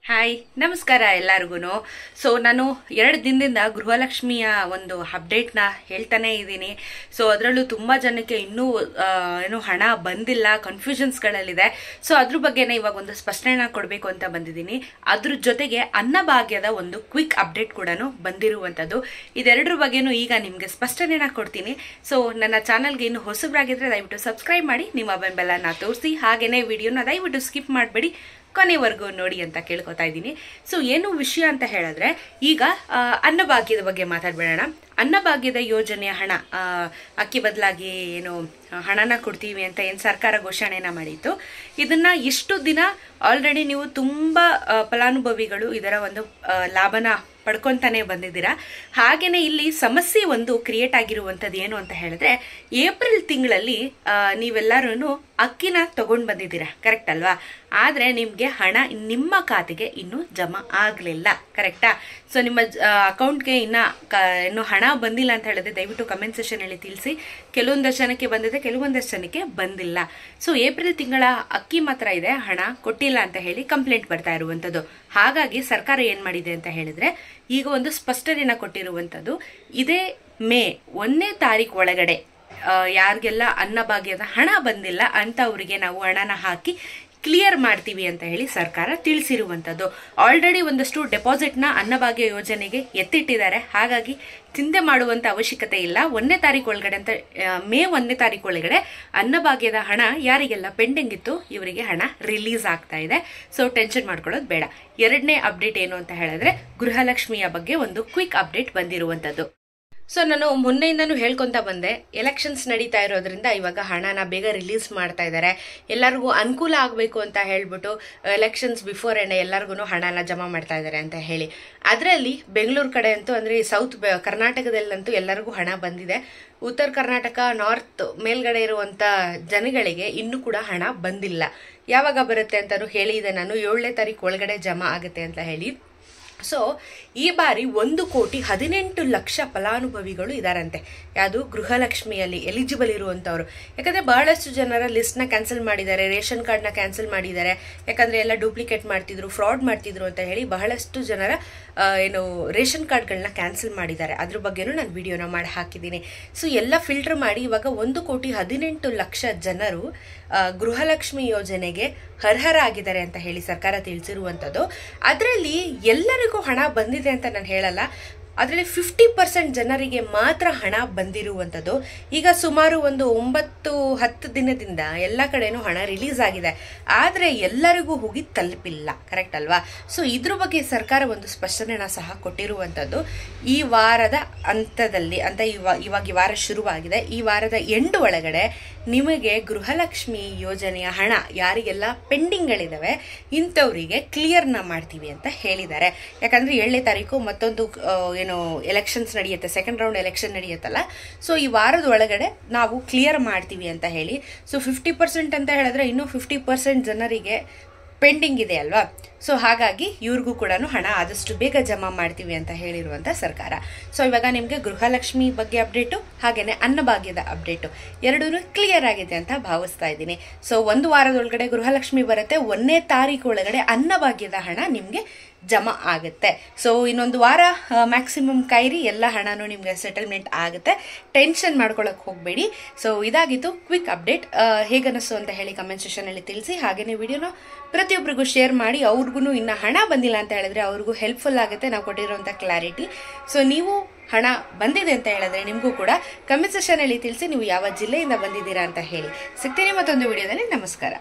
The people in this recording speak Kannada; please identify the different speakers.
Speaker 1: ಹಾಯ್ ನಮಸ್ಕಾರ ಎಲ್ಲರಿಗೂ. ಸೊ ನಾನು 2 ದಿನದಿಂದ ಗೃಹಲಕ್ಷ್ಮಿಯ ಒಂದು ಅಪ್ಡೇಟ್ನ ಹೇಳ್ತಾನೆ ಇದ್ದೀನಿ. ಸೊ ಅದರಲ್ಲೂ ತುಂಬ ಜನಕ್ಕೆ ಇನ್ನೂ ಹಣ ಬಂದಿಲ್ಲ, ಕನ್ಫ್ಯೂಷನ್ಸ್ಗಳಲ್ಲಿದೆ. ಸೊ ಅದ್ರ ಬಗ್ಗೆನೇ ಇವಾಗ ಒಂದು ಸ್ಪಷ್ಟನೆ ಕೊಡಬೇಕು ಅಂತ ಬಂದಿದ್ದೀನಿ. ಅದ್ರ ಜೊತೆಗೆ ಅನ್ನಭಾಗ್ಯದ ಒಂದು ಕ್ವಿಕ್ ಅಪ್ಡೇಟ್ ಕೂಡ ಬಂದಿರುವಂಥದ್ದು. ಇದೆರಡರ ಬಗ್ಗೆನೂ ಈಗ ನಿಮಗೆ ಸ್ಪಷ್ಟನೆನ ಕೊಡ್ತೀನಿ. ಸೊ ನನ್ನ ಚಾನಲ್ಗೆ ಇನ್ನು ಹೊಸಬರಾಗಿದ್ರೆ ದಯವಿಟ್ಟು ಸಬ್ಸ್ಕ್ರೈಬ್ ಮಾಡಿ, ನಿಮ್ಮ ಬೆಂಬಲನ ತೋರಿಸಿ. ಹಾಗೆಯೇ ವಿಡಿಯೋನ ದಯವಿಟ್ಟು ಸ್ಕಿಪ್ ಮಾಡಬೇಡಿ, ಕೊನೆವರೆಗೂ ನೋಡಿ ಅಂತ ಕೇಳ್ಕೊತಾ ಇದ್ದೀನಿ. ಸೊ ಏನು ವಿಷಯ ಅಂತ ಹೇಳಿದ್ರೆ, ಈಗ ಅನ್ನಭಾಗ್ಯದ ಬಗ್ಗೆ ಮಾತಾಡ್ಬೇಡೋಣ. ಅನ್ನಭಾಗ್ಯದ ಯೋಜನೆಯ ಹಣ, ಅಕ್ಕಿ ಬದಲಾಗಿ ಏನು ಹಣನ ಕೊಡ್ತೀವಿ ಅಂತ ಏನು ಸರ್ಕಾರ ಘೋಷಣೆನ ಮಾಡಿತ್ತು, ಇದನ್ನ ಇಷ್ಟು ದಿನ ಆಲ್ರೆಡಿ ನೀವು ತುಂಬ ಫಲಾನುಭವಿಗಳು ಇದರ ಒಂದು ಲಾಭನ ಪಡ್ಕೊಂತಾನೆ ಬಂದಿದ್ದೀರಾ. ಹಾಗೇನೆ ಇಲ್ಲಿ ಸಮಸ್ಯೆ ಒಂದು ಕ್ರಿಯೇಟ್ ಆಗಿರುವಂಥದ್ದು ಏನು ಅಂತ ಹೇಳಿದ್ರೆ, ಏಪ್ರಿಲ್ ತಿಂಗಳಲ್ಲಿ ನೀವೆಲ್ಲರೂ ಅಕ್ಕಿನ ತಗೊಂಡು ಬಂದಿದ್ದೀರಾ, ಕರೆಕ್ಟ್ ಅಲ್ವಾ? ಆದರೆ ನಿಮಗೆ ಹಣ ನಿಮ್ಮ ಖಾತೆಗೆ ಇನ್ನೂ ಜಮಾ ಆಗಲಿಲ್ಲ, ಕರೆಕ್ಟಾ? ಸೊ ನಿಮ್ಮ ಅಕೌಂಟ್ಗೆ ಇನ್ನು ಹಣ ಬಂದಿಲ್ಲ ಅಂತ ಹೇಳಿದ್ರೆ ದಯವಿಟ್ಟು ಕಮೆಂಟ್ ಸೆಷನ್ ಅಲ್ಲಿ ತಿಳಿಸಿ. ಕೆಲವೊಂದಷ್ಟು ಜನಕ್ಕೆ ಬಂದಿದೆ, ಕೆಲವೊಂದಷ್ಟು ಜನಕ್ಕೆ ಬಂದಿಲ್ಲ. ಸೊ ಏಪ್ರಿಲ್ ತಿಂಗಳ ಅಕ್ಕಿ ಮಾತ್ರ ಇದೆ, ಹಣ ಕೊಟ್ಟಿಲ್ಲ ಅಂತ ಹೇಳಿ ಕಂಪ್ಲೇಂಟ್ ಬರ್ತಾ ಇರುವಂಥದ್ದು. ಹಾಗಾಗಿ ಸರ್ಕಾರ ಏನ್ ಮಾಡಿದೆ ಅಂತ ಹೇಳಿದ್ರೆ, ಈಗ ಒಂದು ಸ್ಪಷ್ಟನೆನ ಕೊಟ್ಟಿರುವಂಥದ್ದು. ಇದೇ ಮೇ 1ನೇ ತಾರೀಕು ಒಳಗಡೆ ಯಾರಿಗೆಲ್ಲ ಅನ್ನಭಾಗ್ಯದ ಹಣ ಬಂದಿಲ್ಲ ಅಂತವರಿಗೆ ನಾವು ಹಣನ ಹಾಕಿ ಕ್ಲಿಯರ್ ಮಾಡ್ತೀವಿ ಅಂತ ಹೇಳಿ ಸರ್ಕಾರ ತಿಳಿಸಿರುವಂಥದ್ದು. ಆಲ್ರೆಡಿ ಒಂದಷ್ಟು ಡೆಪಾಸಿಟ್ನ ಅನ್ನಭಾಗ್ಯ ಯೋಜನೆಗೆ ಎತ್ತಿಟ್ಟಿದ್ದಾರೆ. ಹಾಗಾಗಿ ಚಿಂತೆ ಮಾಡುವಂತ ಅವಶ್ಯಕತೆ ಇಲ್ಲ. 1ನೇ ತಾರೀಕು ಒಳಗಡೆ ಅಂತ ಮೇ 1ನೇ ತಾರೀಕು ಒಳಗಡೆ ಅನ್ನಭಾಗ್ಯದ ಹಣ ಯಾರಿಗೆಲ್ಲ ಪೆಂಡಿಂಗ್ ಇತ್ತು ಇವರಿಗೆ ಹಣ ರಿಲೀಸ್ ಆಗ್ತಾ ಇದೆ. ಸೊ ಟೆನ್ಷನ್ ಮಾಡ್ಕೊಳ್ಳೋದು ಬೇಡ. 2ನೇ ಅಪ್ಡೇಟ್ ಏನು ಅಂತ ಹೇಳಿದ್ರೆ, ಗೃಹಲಕ್ಷ್ಮಿಯ ಬಗ್ಗೆ ಒಂದು ಕ್ವಿಕ್ ಅಪ್ಡೇಟ್ ಬಂದಿರುವಂಥದ್ದು. ಸೊ ನಾನು ಮೊನ್ನೆಯಿಂದನೂ ಹೇಳ್ಕೊಂತ ಬಂದೆ, ಎಲೆಕ್ಷನ್ಸ್ ನಡೀತಾ ಇರೋದ್ರಿಂದ ಇವಾಗ ಹಣನ ಬೇಗ ರಿಲೀಸ್ ಮಾಡ್ತಾ ಇದ್ದಾರೆ. ಎಲ್ಲರಿಗೂ ಅನುಕೂಲ ಆಗಬೇಕು ಅಂತ ಹೇಳ್ಬಿಟ್ಟು ಎಲೆಕ್ಷನ್ಸ್ ಬಿಫೋರ್ ಏನೇ ಎಲ್ಲರಿಗೂ ಹಣನ ಜಮಾ ಮಾಡ್ತಾ ಇದ್ದಾರೆ ಅಂತ ಹೇಳಿ. ಅದರಲ್ಲಿ ಬೆಂಗಳೂರು ಕಡೆ ಅಂತೂ, ಅಂದರೆ ಸೌತ್ ಕರ್ನಾಟಕದಲ್ಲಂತೂ ಎಲ್ಲರಿಗೂ ಹಣ ಬಂದಿದೆ. ಉತ್ತರ ಕರ್ನಾಟಕ, ನಾರ್ತ್ ಮೇಲ್ಗಡೆ ಇರುವಂಥ ಜನಗಳಿಗೆ ಇನ್ನೂ ಕೂಡ ಹಣ ಬಂದಿಲ್ಲ. ಯಾವಾಗ ಬರುತ್ತೆ ಅಂತಲೂ ಹೇಳಿದೆ ನಾನು, 7ನೇ ತಾರೀಕು ಒಳಗಡೆ ಜಮಾ ಆಗುತ್ತೆ ಅಂತ ಹೇಳಿ. ಸೊ ಈ ಬಾರಿ 1,18,00,000 ಫಲಾನುಭವಿಗಳು ಇದಾರಂತೆ, ಯಾವುದು ಗೃಹಲಕ್ಷ್ಮಿಯಲ್ಲಿ ಎಲಿಜಿಬಲ್ ಇರುವಂತವ್ರು. ಯಾಕಂದ್ರೆ ಬಹಳಷ್ಟು ಜನರ ಲಿಸ್ಟ್ ನ ಕ್ಯಾನ್ಸಲ್ ಮಾಡಿದ್ದಾರೆ, ರೇಷನ್ ಕಾರ್ಡ್ ನ ಕ್ಯಾನ್ಸಲ್ ಮಾಡಿದ್ದಾರೆ. ಯಾಕಂದ್ರೆ ಎಲ್ಲ ಡೂಪ್ಲಿಕೇಟ್ ಮಾಡ್ತಿದ್ರು, ಫ್ರಾಡ್ ಮಾಡ್ತಿದ್ರು ಅಂತ ಹೇಳಿ ಬಹಳಷ್ಟು ಜನರ ರೇಷನ್ ಕಾರ್ಡ್ಗಳನ್ನ ಕ್ಯಾನ್ಸಲ್ ಮಾಡಿದ್ದಾರೆ. ಅದ್ರ ಬಗ್ಗೆನೂ ನಾನು ವಿಡಿಯೋನ ಮಾಡಿ ಹಾಕಿದ್ದೀನಿ. ಸೊ ಎಲ್ಲ ಫಿಲ್ಟರ್ ಮಾಡಿ ಇವಾಗ 1,18,00,000 ಜನರು ಗೃಹಲಕ್ಷ್ಮಿ ಯೋಜನೆಗೆ ಅರ್ಹರಾಗಿದ್ದಾರೆ ಅಂತ ಹೇಳಿ ಸರ್ಕಾರ ತಿಳಿಸಿರುವಂಥದ್ದು. ಅದರಲ್ಲಿ ಎಲ್ಲರಿಗೂ ಹಣ ಬಂದಿದೆ ಅಂತ ನಾನು ಹೇಳಲ್ಲ, ಅದರಲ್ಲಿ 50% ಜನರಿಗೆ ಮಾತ್ರ ಹಣ ಬಂದಿರುವಂಥದ್ದು. ಈಗ ಸುಮಾರು ಒಂದು 9-10 ದಿನದಿಂದ ಎಲ್ಲ ಕಡೆನೂ ಹಣ ರಿಲೀಸ್ ಆಗಿದೆ, ಆದರೆ ಎಲ್ಲರಿಗೂ ಹೋಗಿ ತಲುಪಿಲ್ಲ, ಕರೆಕ್ಟ್ ಅಲ್ವಾ? ಸೊ ಇದ್ರ ಬಗ್ಗೆ ಸರ್ಕಾರ ಒಂದು ಸ್ಪಷ್ಟನೆನ ಸಹ ಕೊಟ್ಟಿರುವಂಥದ್ದು. ಈ ವಾರದ ಹಂತದಲ್ಲಿ ಅಂತ ಇವಾಗ ಈ ವಾರ ಶುರುವಾಗಿದೆ, ಈ ವಾರದ ಎಂಡ್ ಒಳಗಡೆ ನಿಮಗೆ ಗೃಹಲಕ್ಷ್ಮಿ ಯೋಜನೆಯ ಹಣ ಯಾರಿಗೆಲ್ಲ ಪೆಂಡಿಂಗ್ಗಳಿದಾವೆ ಇಂಥವರಿಗೆ ಕ್ಲಿಯರ್ನ ಮಾಡ್ತೀವಿ ಅಂತ ಹೇಳಿದ್ದಾರೆ. ಯಾಕಂದ್ರೆ 7ನೇ ತಾರೀಕು ಮತ್ತೊಂದು ಎಲೆಕ್ಷನ್ಸ್ ನಡೆಯುತ್ತೆ, ಸೆಕೆಂಡ್ ರೌಂಡ್ ಎಲೆಕ್ಷನ್ ನಡೆಯುತ್ತಲ್ಲ. ಸೊ ಈ ವಾರದ ಒಳಗಡೆ ನಾವು ಕ್ಲಿಯರ್ ಮಾಡ್ತೀವಿ ಅಂತ ಹೇಳಿ. ಸೊ 50% ಅಂತ ಹೇಳಿದ್ರೆ ಇನ್ನೂ 50% ಜನರಿಗೆ ಪೆಂಡಿಂಗ್ ಇದೆ ಅಲ್ವಾ? ಸೊ ಹಾಗಾಗಿ ಇವ್ರಿಗೂ ಕೂಡ ಹಣ ಆದಷ್ಟು ಬೇಗ ಜಮಾ ಮಾಡ್ತೀವಿ ಅಂತ ಹೇಳಿರುವಂತ ಸರ್ಕಾರ. ಸೊ ಇವಾಗ ನಿಮ್ಗೆ ಗೃಹಲಕ್ಷ್ಮಿ ಬಗ್ಗೆ ಅಪ್ಡೇಟು ಹಾಗೇನೆ ಅನ್ನಭಾಗ್ಯದ ಅಪ್ಡೇಟು ಎರಡೂ ಕ್ಲಿಯರ್ ಆಗಿದೆ ಅಂತ ಭಾವಿಸ್ತಾ ಇದ್ದೀನಿ. ಸೊ ಒಂದು ವಾರದೊಳಗಡೆ ಗೃಹಲಕ್ಷ್ಮಿ ಬರುತ್ತೆ, 1ನೇ ತಾರೀಕು ಒಳಗಡೆ ಅನ್ನಭಾಗ್ಯದ ಹಣ ನಿಮ್ಗೆ ಜಮಾ ಆಗುತ್ತೆ. ಸೊ ಇನ್ನೊಂದು ವಾರ ಮ್ಯಾಕ್ಸಿಮಮ್ ಕಾಯಿರಿ, ಎಲ್ಲ ಹಣನೂ ನಿಮ್ಗೆ ಸೆಟಲ್ಮೆಂಟ್ ಆಗುತ್ತೆ. ಟೆನ್ಷನ್ ಮಾಡ್ಕೊಳಕ್ ಹೋಗ್ಬೇಡಿ. ಸೊ ಇದಾಗಿತ್ತು ಕ್ವಿಕ್ ಅಪ್ಡೇಟ್. ಹೇಗನ್ನಿಸ್ತು ಅಂತ ಹೇಳಿ ಕಮೆಂಟ್ ಸೆಷನ್ ಅಲ್ಲಿ ತಿಳಿಸಿ. ಹಾಗೇನೆ ವಿಡಿಯೋನ ಪ್ರತಿಯೊಬ್ಬರಿಗೂ ಶೇರ್ ಮಾಡಿ. ಅವ್ರಿಗೂ ಇನ್ನ ಹಣ ಬಂದಿಲ್ಲ ಅಂತ ಹೇಳಿದ್ರೆ ಅವ್ರಿಗೂ ಹೆಲ್ಪ್ಫುಲ್ ಆಗುತ್ತೆ ನಾವು ಕೊಟ್ಟಿರುವಂತ ಕ್ಲಾರಿಟಿ. ಸೊ ನೀವು ಹಣ ಬಂದಿದೆ ಅಂತ ಹೇಳಿದ್ರೆ ನಿಮಗೂ ಕೂಡ ಕಮೆಂಟ್ ಸೆಷನ್ ಅಲ್ಲಿ ತಿಳಿಸಿ, ನೀವು ಯಾವ ಜಿಲ್ಲೆಯಿಂದ ಬಂದಿದ್ದೀರಾ ಅಂತ ಹೇಳಿ. ಸಿಗ್ತೀನಿ ಮತ್ತೊಂದು ವಿಡಿಯೋದಲ್ಲಿ. ನಮಸ್ಕಾರ.